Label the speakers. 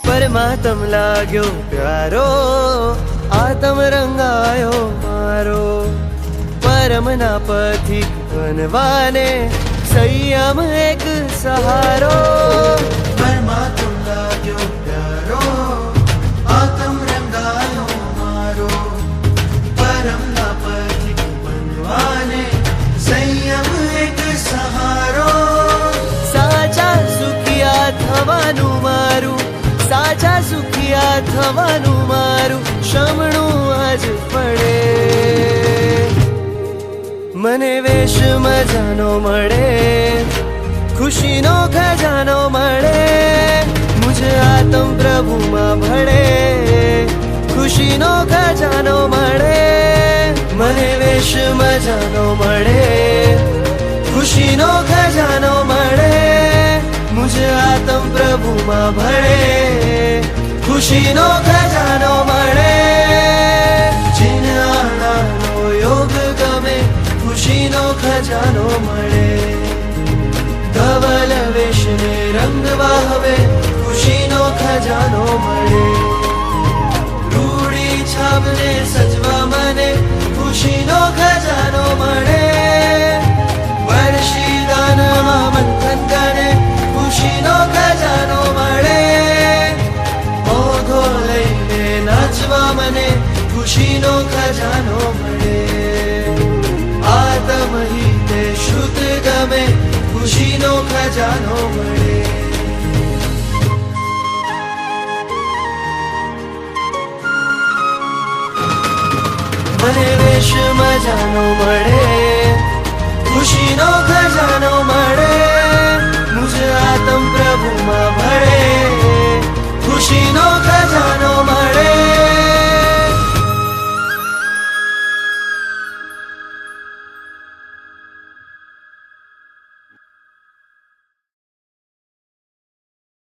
Speaker 1: परमात्म लाग्यो प्यारो आत्म रंगायो मारो परमना पथिक बनवाने संयम एक सहारो
Speaker 2: परमात्म लाग्यो प्यारो आत्म रंगायो मारो परमना पथिक बनवाने संयम एक सहारो
Speaker 1: साचा सुखिया थवानु मारू साचा सुखिया थवानु मारू शमणु आज पड़े मने वेश मजानो मळे खुशीनो खजानो मळे मुझे आत्म प्रभु मां भळे खुशीनो खजानो मळे मने वेश मजानो मळे खुशीनो खजानो मळे मुझे आत्म प्रभु मां भळे खुशीनो खजानो मळे जिन आणानो योग गमे खुशीनो खजानो मळे धवल वेशने रंग वाहवे खुशीनो खजानो मळे रूड़ी छावने सजवा मने खुशीनो खजानो मळे वर्षी दानमा मंथन करे खुशीनो खजानो मळे मोघो लईने नाचवा मने खुशीनो खजानो मळे आत्महिते शुद्ध गमे खुशीनो खजानो मळे मने वेश मजानो मळे